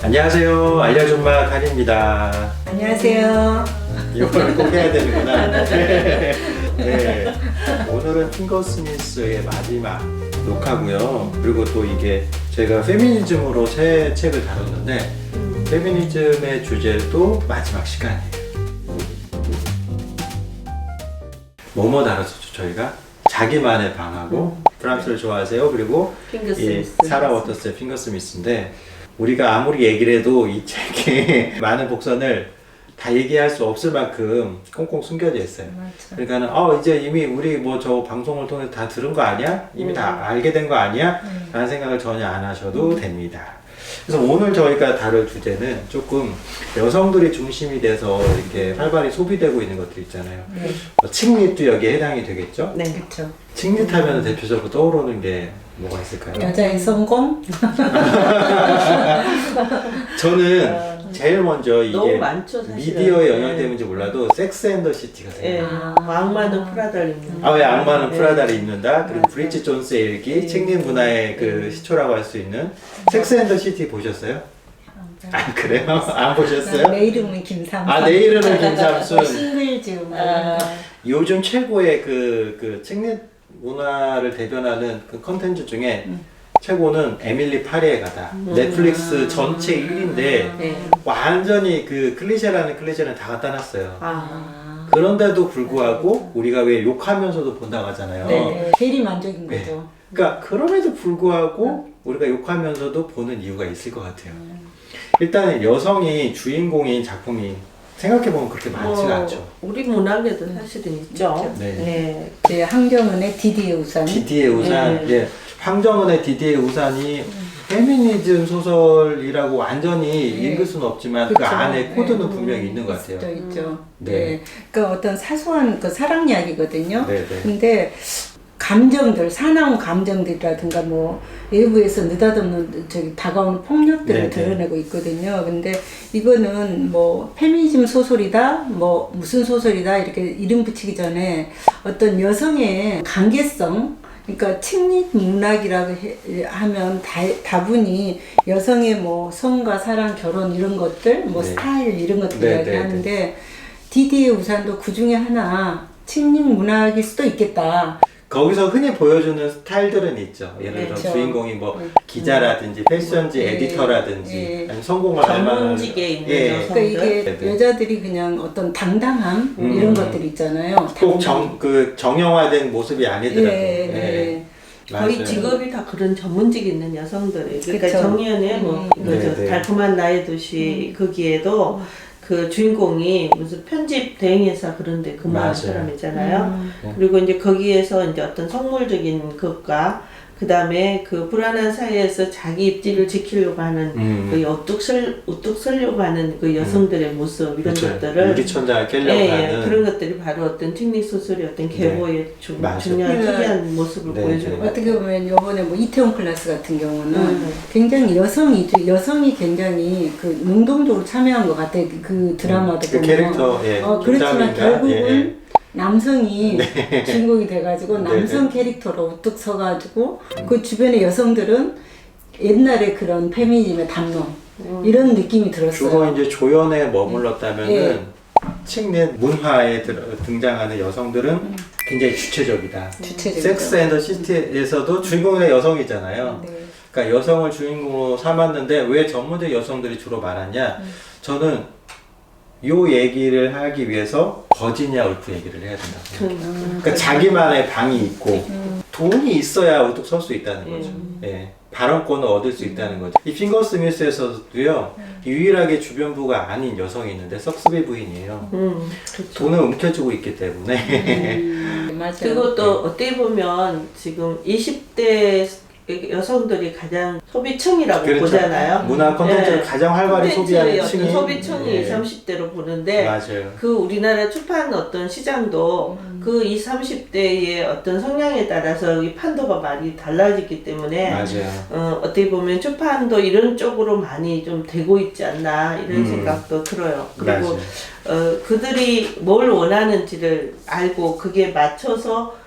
안녕하세요. 알려준마 칼입니다. 안녕하세요. 이걸 꼭 해야 되는구나. 네. 오늘은 핑거 스미스의 마지막 녹화고요. 그리고 또 이게 제가 페미니즘으로 새 책을 다뤘는데 페미니즘의 주제도 마지막 시간이에요. 뭐뭐 다뤘었죠 저희가? 자기만의 방하고 프랑스를 좋아하세요. 그리고 이 사라 워터스의 핑거 스미스인데 우리가 아무리 얘기를 해도 이 책에 많은 복선을 다 얘기할 수 없을 만큼 꽁꽁 숨겨져 있어요. 맞아. 그러니까는 이제 이미 우리 뭐 저 방송을 통해서 다 들은 거 아니야? 이미 다 알게 된 거 아니야? 라는 생각을 전혀 안 하셔도 됩니다. 그래서 오늘 저희가 다룰 주제는 조금 여성들이 중심이 돼서 이렇게 활발히 소비되고 있는 것들 있잖아요. 네. 칙릿도 여기에 해당이 되겠죠? 네, 그렇죠. 칙릿하면 대표적으로 떠오르는 게 뭐가 있을까요? 여자의 성공? 저는 제일 먼저 이게 너무 많죠, 미디어의 영향 때문인지 몰라도 섹스 앤 더 시티가 생각나요. 악마는 프라다를 입는다. 왜 악마는 프라다를 입는다? 그리고 브리짓 존스의 일기, 책림 문화의 그 시초라고 할 수 있는 섹스 앤 더 시티 보셨어요? 아 그래요? 안 보셨어요? 내 이름은 김삼순. 내 이름은 김삼순. 싱글즈. 요즘 최고의 그 책림 문화를 대변하는 그 컨텐츠 중에 최고는 에밀리 파리에 가다. 넷플릭스 전체 1위인데 완전히 그 클리셰라는 클리셰는 다 갖다 놨어요. 그런데도 불구하고 우리가 왜 욕하면서도 본다고 하잖아요. 네, 대리 만족인 거죠. 그러니까 그럼에도 불구하고 우리가 욕하면서도 보는 이유가 있을 것 같아요. 일단 여성이 주인공인 작품이 생각해보면 그렇게 많지가 않죠. 우리 문학에도 사실은 있죠. 네. 네, 한경은의 디디의 우산. 디디의 우산. 네. 황정은의 디디의 우산이 페미니즘 소설이라고 완전히 읽을 수는 없지만 그쵸. 그 안에 코드는 분명히 있는 것 같아요. 있죠. 네. 그러니까 어떤 사소한 그 사랑 이야기거든요. 네. 근데 감정들, 사나운 감정들이라든가 뭐 외부에서 느닷없는 다가오는 폭력들을 드러내고 있거든요. 근데 이거는 뭐 페미니즘 소설이다, 뭐 무슨 소설이다 이렇게 이름 붙이기 전에 어떤 여성의 관계성, 그러니까 칙릿 문학이라고 하면 다분히 여성의 뭐 성과 사랑, 결혼 이런 것들, 뭐 스타일 이런 것들 이야기하는데 디디의 우산도 그 중에 하나 칙릿 문학일 수도 있겠다. 거기서 흔히 보여주는 스타일들은 있죠. 예를 들어 주인공이 뭐 기자라든지 패션지 에디터라든지 아니면 성공을 할 만한 전문직에 있는 여성들. 그러니까 이게 여자들이 그냥 어떤 당당함 이런 것들 있잖아요. 꼭 정형화된 모습이 아니더라도. 거의 맞아요. 직업이 다 그런 전문직에 있는 여성들이. 그러니까 그쵸. 정연의 뭐 이거죠. 달콤한 나의 도시 거기에도 그 주인공이 무슨 편집 대행회사 그런데 근무하는 사람이잖아요. 그리고 이제 거기에서 이제 어떤 성물적인 것과 그 다음에 그 불안한 사회에서 자기 입지를 지키려고 하는 그 우뚝 서려고 하는 그 여성들의 모습 이런 것들을 유리천장을 깨려고 하는 그런 것들이 바로 어떤 틱릿 소설의 어떤 계보의 중요한 특이한 모습을 보여주는 것 어떻게 보면 요번에 뭐 이태원 클래스 같은 경우는 굉장히 여성이 굉장히 그 능동적으로 참여한 것 같아. 그 드라마도 그 보면. 캐릭터 그렇지만 결국은 남성이 주인공이 돼가지고 남성 캐릭터로 우뚝 서가지고 그 주변의 여성들은 옛날에 그런 페미니즘의 담론 이런 느낌이 들었어요. 주로 이제 조연에 머물렀다면은 칙릿 문화에 등장하는 여성들은 굉장히 주체적이다. 섹스 앤 더 시티에서도 주인공의 여성이잖아요. 그러니까 여성을 주인공으로 삼았는데 왜 전문적 여성들이 주로 많았냐? 저는 요 얘기를 하기 위해서 버지니아 울프 얘기를 해야 된다고. 그러니까 자기만의 방이 있고 돈이 있어야 우뚝 설 수 있다는 거죠. 발언권을 얻을 수 있다는 거죠. 이 핑거 스미스에서도요 유일하게 주변부가 아닌 여성이 있는데 석스비 부인이에요. 돈을 움켜쥐고 있기 때문에. 맞아요. 그리고 또 어떻게 보면 지금 20대 여성들이 가장 소비층이라고 보잖아요. 문화 콘텐츠를 가장 활발히 소비하는 층이 소비층이 20, 30대로 보는데 맞아요. 그 우리나라 출판 어떤 시장도 그 20, 30대의 어떤 성향에 따라서 이 판도가 많이 달라지기 때문에 맞아요. 어떻게 보면 출판도 이런 쪽으로 많이 좀 되고 있지 않나 이런 생각도 들어요. 그리고 그들이 뭘 원하는지를 알고 그게 맞춰서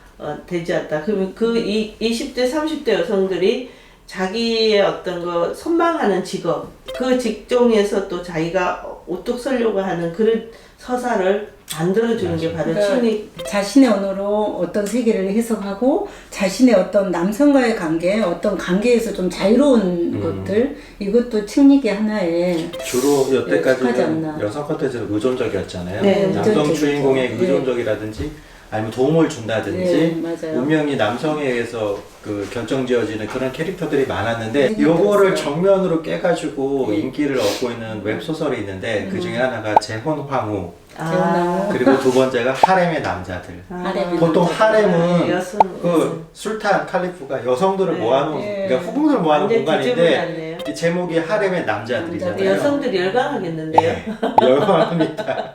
되지 않다. 그러면 그 20대, 30대 여성들이 자기의 어떤 거 선망하는 직업, 그 직종에서 또 자기가 우뚝 서려고 하는 그런 서사를 만들어주는 게 바로 칭리. 자신의 언어로 어떤 세계를 해석하고 자신의 어떤 남성과의 관계, 어떤 관계에서 좀 자유로운 것들, 이것도 칭리의 하나의 주로 속하지 여태까지는 않나. 여성 콘텐츠는 의존적이었잖아요. 네, 남성 의존적이죠. 주인공의 네. 의존적이라든지 아니면 도움을 준다든지 네, 맞아요. 운명이 남성에 의해서 그 결정지어지는 그런 캐릭터들이 많았는데 네, 요거를 맞아요. 정면으로 깨가지고 네. 인기를 얻고 있는 웹소설이 있는데 그 중에 하나가 재혼황후, 재혼황후. 그리고 두 번째가 하렘의 남자들. 하렘의 보통 하렘은 여성 그 술탄 칼리프가 여성들을 네, 모아놓은, 네. 그러니까 후궁들을 모아놓은 완전 공간인데 뒤집어놨네요. 이 제목이 하렘의 남자들이잖아요. 여성들이 열광하겠는데요. 네, 열광합니다.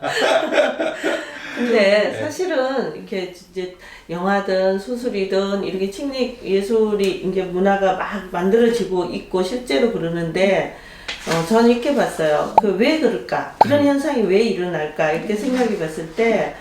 근데 네. 사실은 이렇게 이제 영화든 수술이든 이렇게 칭리 예술이 이제 문화가 막 만들어지고 있고 실제로 그러는데 저는 이렇게 봤어요. 그 왜 그럴까? 그런 현상이 왜 일어날까? 이렇게 생각해 봤을 때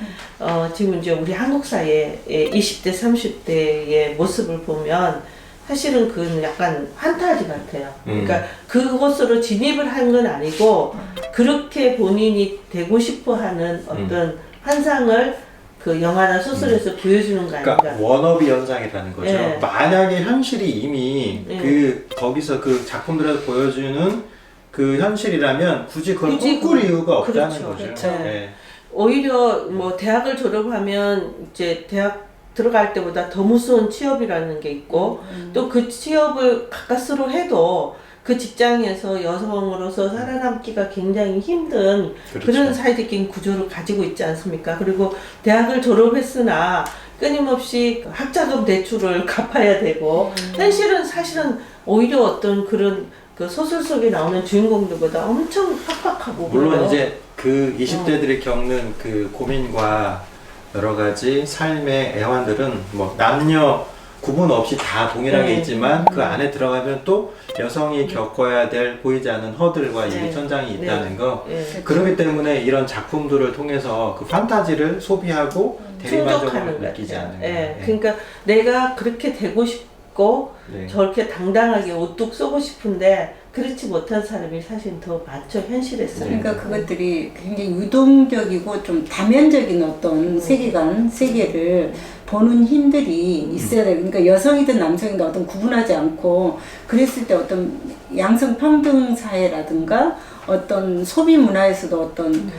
지금 이제 우리 한국 사회의 20대, 30대의 모습을 보면 사실은 그건 약간 판타지 같아요. 그러니까 그곳으로 진입을 한 건 아니고 그렇게 본인이 되고 싶어 하는 어떤 환상을 그 영화나 소설에서 보여주는 거 아닌가. 그러니까 워너비 현상이라는 거죠. 네. 만약에 현실이 이미 네. 그 거기서 그 작품들에서 보여주는 그 현실이라면 굳이 그걸 꿈꿀 이유가 없다는 그렇죠. 거죠. 그렇죠. 네. 오히려 뭐 대학을 졸업하면 이제 대학 들어갈 때보다 더 무서운 취업이라는 게 있고 또 그 취업을 가까스로 해도 그 직장에서 여성으로서 살아남기가 굉장히 힘든 그렇죠. 그런 사회적인 구조를 가지고 있지 않습니까? 그리고 대학을 졸업했으나 끊임없이 학자금 대출을 갚아야 되고 현실은 사실은 오히려 어떤 그런 그 소설 속에 나오는 주인공들보다 엄청 팍팍하고 물론 그래요. 이제 그 20대들이 겪는 그 고민과 여러 가지 삶의 애환들은 뭐 남녀 구분 없이 다 동일하게 네. 있지만 그 안에 들어가면 또 여성이 겪어야 될 보이지 않는 허들과 네. 이 천장이 있다는 거. 예. 그렇기 때문에 이런 작품들을 통해서 그 판타지를 소비하고 대리만족을 충족하는 것 느끼지 같아요. 않는 예. 거예요. 그러니까 내가 그렇게 되고 싶고 네. 저렇게 당당하게 우뚝 쏘고 싶은데 그렇지 못한 사람이 사실 더 많죠 현실에서. 그러니까 그것들이 굉장히 유동적이고 좀 다면적인 어떤 세계를 보는 힘들이 있어야 돼요. 그러니까 여성이든 남성이든 어떤 구분하지 않고 그랬을 때 어떤 양성 평등 사회라든가 어떤 소비 문화에서도 어떤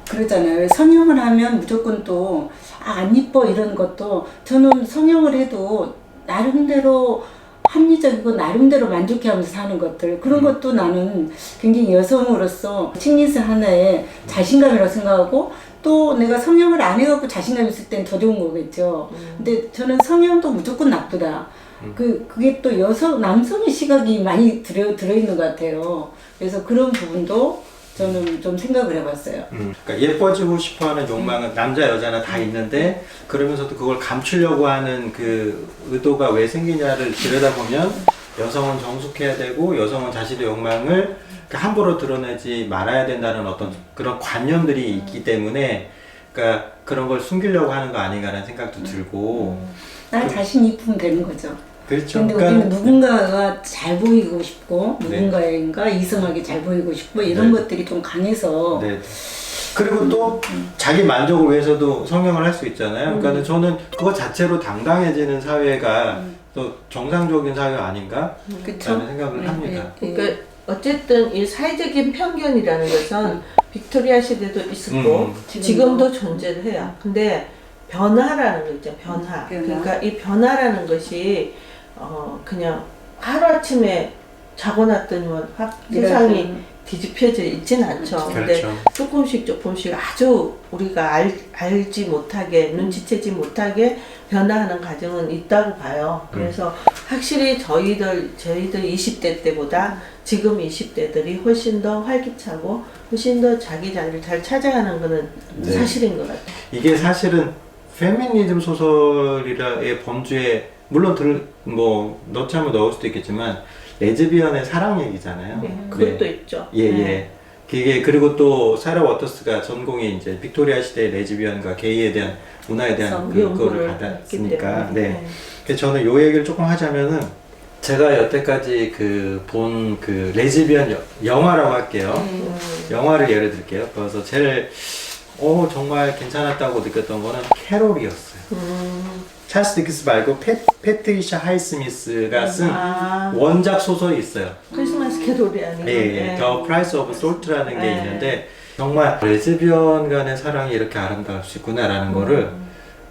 그러잖아요. 성형을 하면 무조건 또 안 이뻐 이런 것도 저는 성형을 해도 나름대로 합리적이고 나름대로 만족해하면서 사는 것들 그런 것도 나는 굉장히 여성으로서 칭리스 하나의 자신감이라고 생각하고 또 내가 성형을 안 해갖고 자신감 있을 땐 더 좋은 거겠죠. 근데 저는 성형도 무조건 나쁘다. 그게 또 남성의 시각이 많이 들어있는 것 같아요. 그래서 그런 부분도 저는 좀 생각을 해봤어요. 그러니까 예뻐지고 싶어하는 욕망은 남자 여자나 다 있는데 그러면서도 그걸 감추려고 하는 그 의도가 왜 생기냐를 들여다보면 여성은 정숙해야 되고 여성은 자신의 욕망을 함부로 드러내지 말아야 된다는 어떤 그런 관념들이 있기 때문에 그러니까 그런 걸 숨기려고 하는 거 아닌가라는 생각도 들고 나 자신 이쁘면 되는 거죠. 그렇죠. 근데 그러니까 우리는 누군가가 잘 보이고 싶고 누군가가 이성하게 잘 보이고 싶고 이런 네. 것들이 좀 강해서 네. 그리고 또 자기 만족을 위해서도 성형을 할 수 있잖아요. 그러니까 저는 그거 자체로 당당해지는 사회가 또 정상적인 사회가 아닌가? 그쵸? 라는 생각을 합니다. 그러니까 어쨌든 이 사회적인 편견이라는 것은 빅토리아 시대도 있었고 지금도 존재를 해요. 근데 변화라는 거 있죠. 변화. 그러니까 이 변화라는 것이 그냥 하루아침에 자고 났더니 확 세상이 뒤집혀져 있진 않죠. 근데 그렇죠. 조금씩 아주 우리가 알지 못하게 눈치채지 못하게 변화하는 과정은 있다고 봐요. 그래서 확실히 저희들 20대 때보다 지금 20대들이 훨씬 더 활기차고 훨씬 더 자기 자리를 잘 찾아가는 거는 네. 사실인 것 같아요. 이게 사실은 페미니즘 소설이라의 범주에 물론 넣자면 넣을 수도 있겠지만 레즈비언의 사랑 얘기잖아요. 그것도 있죠. 예. 그게 그리고 또 사라 워터스가 전공이 이제 빅토리아 시대 레즈비언과 게이에 대한 문화에 대한 그거를 받았으니까. 네. 그래서 저는 요 얘기를 조금 하자면은 제가 여태까지 본 레즈비언 영화라고 할게요. 영화를 예를 들게요. 그래서 제일 정말 괜찮았다고 느꼈던 거는 캐롤이었어요. 찰스 디킨스 말고 패트리샤 하이스미스가 쓴 원작 소설이 있어요. 크리스마스 캐롤이 아니에요. 예, The Price of Salt라는 게 있는데 정말 레즈비언 간의 사랑이 이렇게 아름다울 수 있구나라는 거를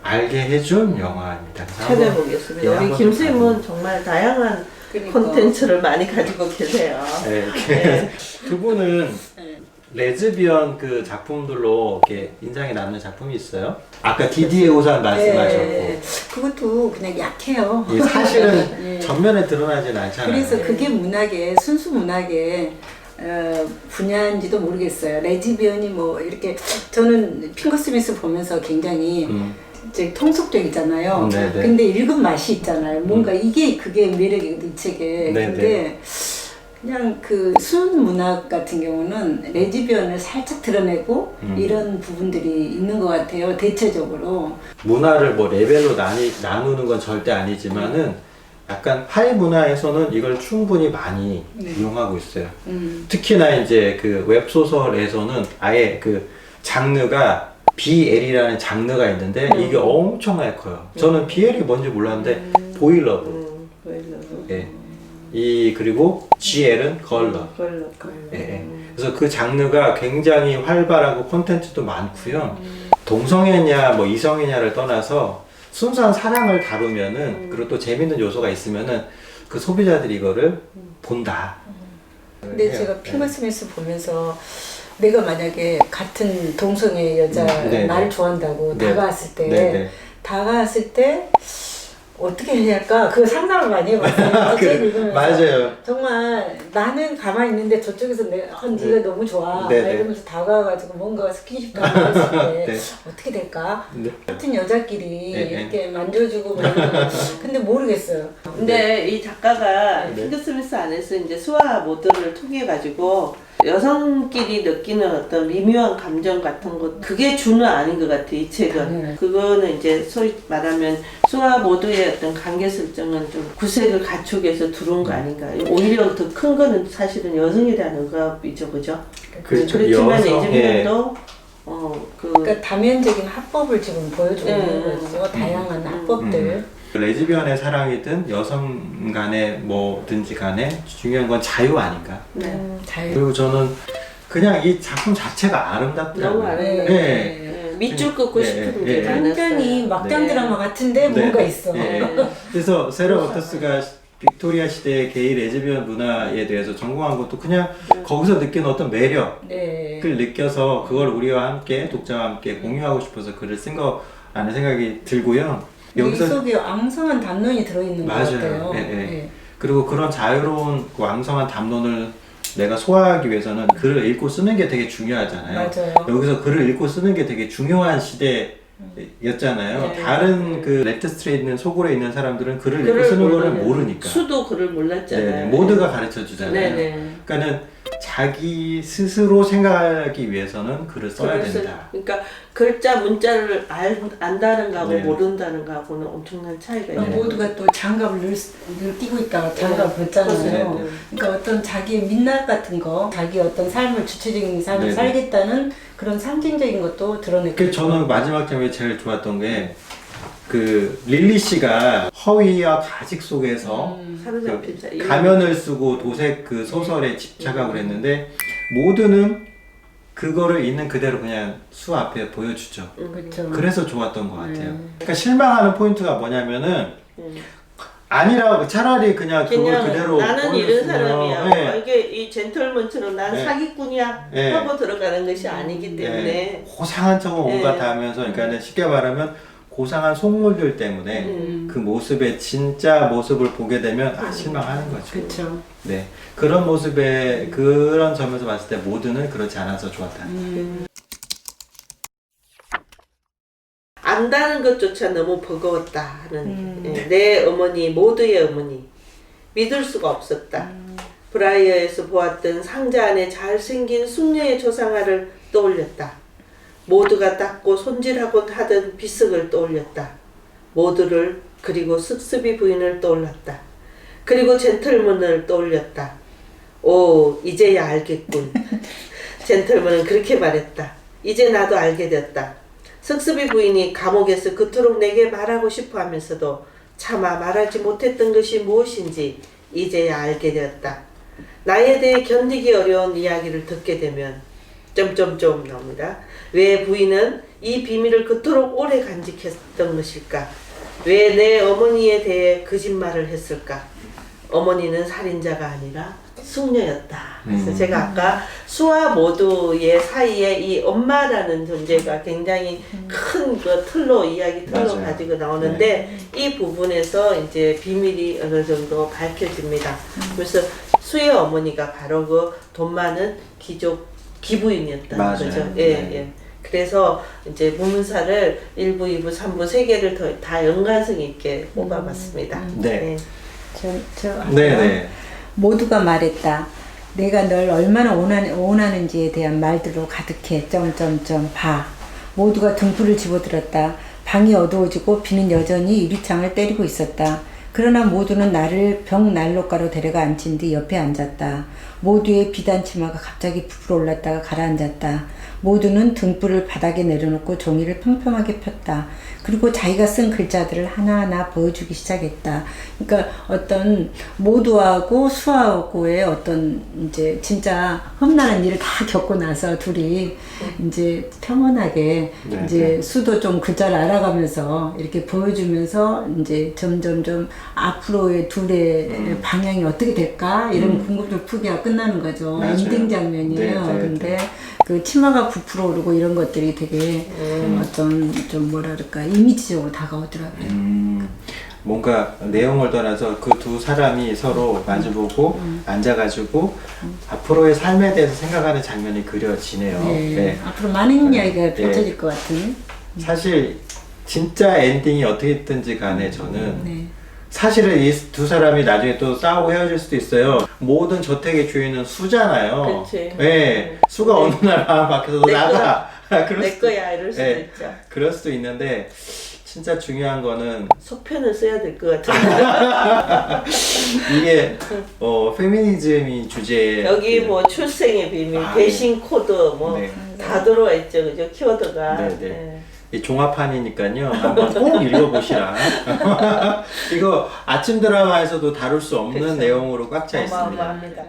알게 해준 영화입니다. 찾아보겠습니다. 우리 김쌤은 정말 다양한 콘텐츠를 많이 가지고 계세요. 네. 두 분은 레즈비언 작품들로 이렇게 인상이 남는 작품이 있어요? 아까 디디에 우산 말씀하셨고. 네. 그것도 그냥 약해요. 사실은 전면에 드러나진 않잖아요. 그래서 그게 문학의 순수 문학의 분야인지도 모르겠어요. 레즈비언이 뭐 이렇게 저는 핑거 스미스 보면서 굉장히 이제 통속적이잖아요. 네네. 근데 읽은 맛이 있잖아요. 뭔가 그게 매력이거든, 이 책에. 네네. 근데 그냥 순 문학 같은 경우는 레즈비언을 살짝 드러내고 이런 부분들이 있는 것 같아요. 대체적으로. 문화를 뭐 레벨로 나누는 건 절대 아니지만은 약간 하이 문화에서는 이걸 충분히 많이 이용하고 있어요. 특히나 이제 웹소설에서는 아예 장르가 BL이라는 장르가 있는데 이게 엄청나게 커요. 저는 BL이 뭔지 몰랐는데 보이러브. 예. 그리고 GL은 걸러. 예. 그래서 그 장르가 굉장히 활발하고 콘텐츠도 많고요. 동성애냐 뭐 이성애냐를 떠나서 순수한 사랑을 다루면은 그리고 또 재밌는 요소가 있으면은 소비자들이 이거를 본다. 근데 제가 핑거 스미스 보면서 내가 만약에 같은 동성애 여자 나를 좋아한다고 다가왔을 때 어떻게 해야 할까? 그 상상을 많이 해봤어요. 맞아요. 정말 나는 가만히 있는데 저쪽에서 네가 너무 좋아. 이러면서 다가와가지고 뭔가 스킨십도 하고 했을 때 어떻게 될까? 같은 여자끼리 이렇게 만져주고 근데 모르겠어요. 근데 이 작가가 핑거 스미스 안에서 이제 수아 모드를 통해 가지고 여성끼리 느끼는 어떤 미묘한 감정 같은 것 그게 주는 아닌 것 같아 이 책은. 그거는 이제 소위 말하면 수아 모두의 어떤 관계 설정은 좀 구색을 갖추기 들어온 거 아닌가. 오히려 더 큰 거는 사실은 여성이라는 거죠, 그죠? 그렇죠. 그렇지만 레즈비언도 그러니까 다면적인 합법을 지금 보여주고 있는 거죠. 다양한 합법들. 레즈비언의 사랑이든 여성 간에 뭐든지 간에 중요한 건 자유 아닌가? 자유. 그리고 저는 그냥 이 작품 자체가 아름답더라고요. 너무 아름답네. 밑줄 긋고 싶은 게 많았어요. 완전히 막장 드라마 같은데 뭔가 있어. 그래서 세라 워터스가 빅토리아 시대의 게이 레즈비언 문화에 대해서 전공한 것도 그냥 거기서 느낀 어떤 매력을 느껴서 그걸 우리와 함께 독자와 함께 공유하고 싶어서 글을 쓴 거라는 생각이 들고요. 여기서 이 속에 왕성한 담론이 들어있는 것 같아요. 그리고 그런 자유로운 왕성한 담론을 내가 소화하기 위해서는 글을 읽고 쓰는 게 되게 중요하잖아요. 맞아요. 여기서 글을 읽고 쓰는 게 되게 중요한 시대였잖아요. 다른 레프트 스트레이트 있는 소굴에 있는 사람들은 글을 읽고 쓰는 거를 모르니까. 수도 글을 몰랐잖아요. 모두가 가르쳐 주잖아요. 그러니까는 자기 스스로 생각하기 위해서는 글을 써야 된다. 그러니까 글자 문자를 안다는 거하고 모른다는 거하고는 엄청난 차이가 있어요. 모두가 또 장갑을 늘 끼고 있다가 장갑을 벗잖아요. 그러니까 어떤 자기의 민낯 같은 거, 자기 어떤 주체적인 삶을 살겠다는 그런 상징적인 것도 드러내고. 저는 마지막 장면이 제일 좋았던 게 릴리 씨가 허위와 가식 속에서 가면을 쓰고 도색 소설에 집착하고 그랬는데 모두는 그거를 있는 그대로 그냥 수 앞에 보여주죠. 그래서 좋았던 것 같아요. 그러니까 실망하는 포인트가 뭐냐면은 아니라고 차라리 그냥 그걸 그대로 나는 이런 사람이야. 이게 이 젠틀먼처럼 난 사기꾼이야 하고 들어가는 것이 아니기 때문에 고상한 척은 온갖 다 하면서 그러니까 쉽게 말하면 고상한 속물들 때문에 그 모습의 진짜 모습을 보게 되면 실망하는 거죠. 그렇죠. 네, 그런 모습에 그런 점에서 봤을 때 모두는 그렇지 않아서 좋았다. 안다는 것조차 너무 버거웠다 하는 내 어머니 모두의 어머니 믿을 수가 없었다. 브라이어에서 보았던 상자 안에 잘생긴 숙녀의 조상화를 떠올렸다. 모두가 닦고 손질하곤 하던 비석을 떠올렸다. 모두를 그리고 습습이 부인을 떠올랐다. 그리고 젠틀문을 떠올렸다. 오, 이제야 알겠군. 젠틀문은 그렇게 말했다. 이제 나도 알게 되었다. 석습이 부인이 감옥에서 그토록 내게 말하고 싶어 하면서도 차마 말하지 못했던 것이 무엇인지 이제야 알게 되었다. 나에 대해 견디기 어려운 이야기를 듣게 되면 점점점 나옵니다. 왜 부인은 이 비밀을 그토록 오래 간직했던 것일까? 왜 내 어머니에 대해 거짓말을 했을까? 어머니는 살인자가 아니라 숙녀였다. 그래서 제가 아까 수와 모두의 사이에 이 엄마라는 존재가 굉장히 큰 그 틀로 이야기 틀로 맞아요. 가지고 나오는데 이 부분에서 이제 비밀이 어느 정도 밝혀집니다. 그래서 수의 어머니가 바로 그 돈 많은 귀족 기부인이었다는 맞아요. 거죠. 예, 예. 그래서 이제 문사를 1부, 2부, 3부 3개를 다 연관성 있게 뽑아봤습니다. 네. 저 네네. 모두가 말했다. 내가 널 얼마나 원하는지에 대한 말들로 가득해. 점점점 봐. 모두가 등불을 집어들었다. 방이 어두워지고 비는 여전히 유리창을 때리고 있었다. 그러나 모두는 나를 벽난로가로 데려가 앉힌 뒤 옆에 앉았다. 모두의 비단 치마가 갑자기 부풀어 올랐다가 가라앉았다. 모두는 등불을 바닥에 내려놓고 종이를 평평하게 폈다. 그리고 자기가 쓴 글자들을 하나하나 보여주기 시작했다. 그러니까 어떤 모두하고 수하고의 어떤 이제 진짜 험난한 일을 다 겪고 나서 둘이 이제 평온하게 네, 이제 네. 수도 좀 글자를 알아가면서 이렇게 보여주면서 이제 점점점 앞으로의 둘의 방향이 어떻게 될까 이런 궁금증을 풀기가 끝나는 거죠. 맞아요. 엔딩 장면이에요. 네, 네, 근데 그 치마가 부풀어 오르고 이런 것들이 되게 어떤 좀 뭐라 그럴까 이미지적으로 다가오더라고요. 뭔가 내용을 떠나서 그 두 사람이 서로 마주보고 앉아가지고 앞으로의 삶에 대해서 생각하는 장면이 그려지네요. 네. 네. 앞으로 많은 네. 이야기가 네. 펼쳐질 것 같은. 사실 진짜 엔딩이 어떻게 됐든지 간에 저는 네. 사실은 이 두 사람이 나중에 또 싸우고 헤어질 수도 있어요. 모든 저택의 주인은 수잖아요. 그치. 네. 수가 어느 날 마음 바뀌어서 너 내 나가. 그럴 내 수도- 거야 이럴 수도 네. 있죠. 그럴 수도 있는데 진짜 중요한 거는 속편을 써야 될 것 같아요. 이게 페미니즘이 주제에 여기 뭐 출생의 비밀, 아, 배신 코드 뭐 네. 다 들어와 있죠, 그죠? 키워드가. 네, 네. 네. 이 종합판이니까요. 한번 꼭 읽어보시라. 이거 아침 드라마에서도 다룰 수 없는 그쵸. 내용으로 꽉 차 있습니다. 어마어마합니다.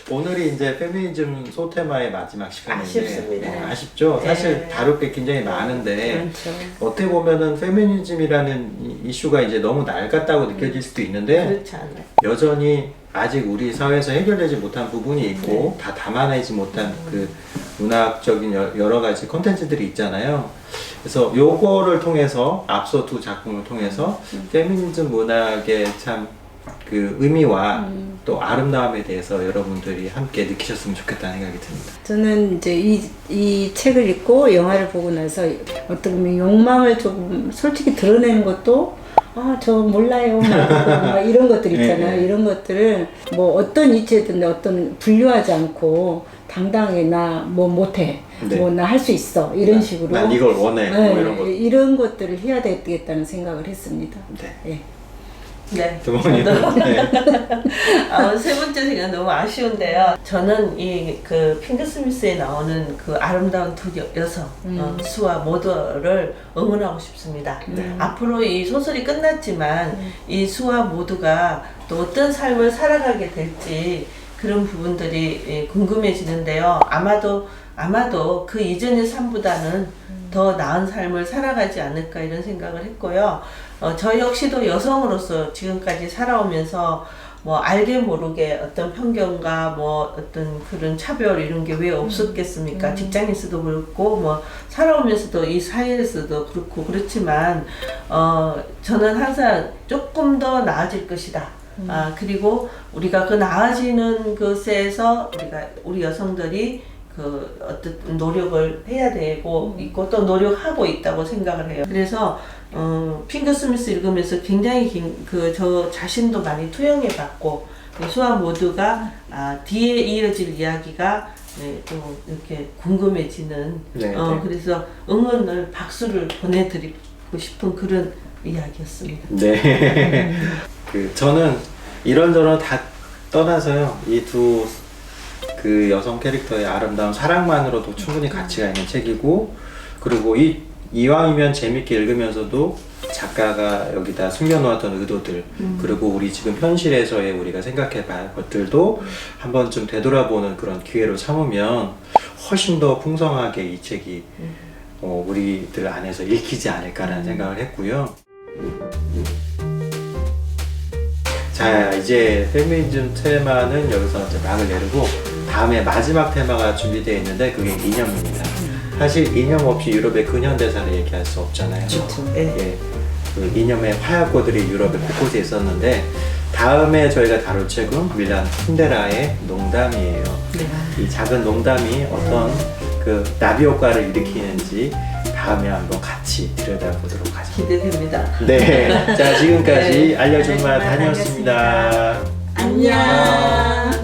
오늘이 이제 페미니즘 소테마의 마지막 시간인데 아쉽습니다. 아쉽죠. 네. 사실 다룰 게 굉장히 많은데 그렇죠. 어떻게 보면은 페미니즘이라는 이슈가 이제 너무 낡았다고 느껴질 수도 있는데 그렇지 않아요. 여전히 아직 우리 사회에서 해결되지 못한 부분이 있고 다 담아내지 못한 그 문학적인 여러 가지 콘텐츠들이 있잖아요. 그래서 요거를 통해서 앞서 두 작품을 통해서 페미니즘 문학의 참 그 의미와 또 아름다움에 대해서 여러분들이 함께 느끼셨으면 좋겠다는 생각이 듭니다. 저는 이제 이 책을 읽고 영화를 보고 나서 어떻게 보면 욕망을 조금 솔직히 드러내는 것도 저 몰라요 막 이런 것들 있잖아요. 네. 이런 것들을 뭐 어떤 이치든 어떤 분류하지 않고 당당하게 나 뭐 못해 네. 뭐 나 할 수 있어 이런 식으로 난 이걸 원해 뭐 네, 이런 거. 이런 것들을 해야 되겠다는 생각을 했습니다. 네. 예. 네. 두분이는 네. 세 번째 생각 너무 아쉬운데요. 저는 이 그 핑크 스미스에 나오는 그 아름다운 두 여성 수와 모두를 응원하고 싶습니다. 앞으로 이 소설이 끝났지만 이 수와 모두가 또 어떤 삶을 살아가게 될지 그런 부분들이 궁금해지는데요. 아마도 그 이전의 삶보다는 더 나은 삶을 살아가지 않을까 이런 생각을 했고요. 저 역시도 여성으로서 지금까지 살아오면서 뭐 알게 모르게 어떤 편견과 뭐 어떤 그런 차별 이런 게 왜 없었겠습니까? 직장에서도 그렇고 뭐 살아오면서도 이 사회에서도 그렇고 그렇지만 저는 항상 조금 더 나아질 것이다. 그리고 우리가 그 나아지는 것에서 우리 여성들이 그 어떤 노력을 해야 되고 있고 또 노력하고 있다고 생각을 해요. 그래서 핑크 스미스 읽으면서 굉장히 저 자신도 많이 투영해 봤고 수와 모두가 뒤에 이어질 이야기가 좀 이렇게 궁금해지는 네, 네. 그래서 응원을 박수를 보내드리고 싶은 그런 이야기였습니다. 네. 저는 이런저런 다 떠나서요. 이 두 그 여성 캐릭터의 아름다운 사랑만으로도 충분히 가치가 있는 책이고, 그리고 이왕이면 재밌게 읽으면서도 작가가 여기다 숨겨놓았던 의도들, 그리고 우리 지금 현실에서의 우리가 생각해봐야 것들도 한 번쯤 되돌아보는 그런 기회로 삼으면 훨씬 더 풍성하게 이 책이 우리들 안에서 읽히지 않을까라는 생각을 했고요. 자, 이제 페미니즘 테마는 여기서 이제 막을 내리고 다음에 마지막 테마가 준비되어 있는데 그게 이념입니다. 사실 이념 없이 유럽의 근현대사를 얘기할 수 없잖아요. 예, 그 이념의 화약고들이 유럽의 곳곳에 있었는데, 다음에 저희가 다룰 책은 밀란 쿤데라의 농담이에요. 이 작은 농담이 어떤 그 나비 효과를 일으키는지 다음에 한번 같이 들여다보도록 하죠. 기대됩니다. 네, 자 지금까지 네. 알려준 말 다녀왔습니다. 안녕.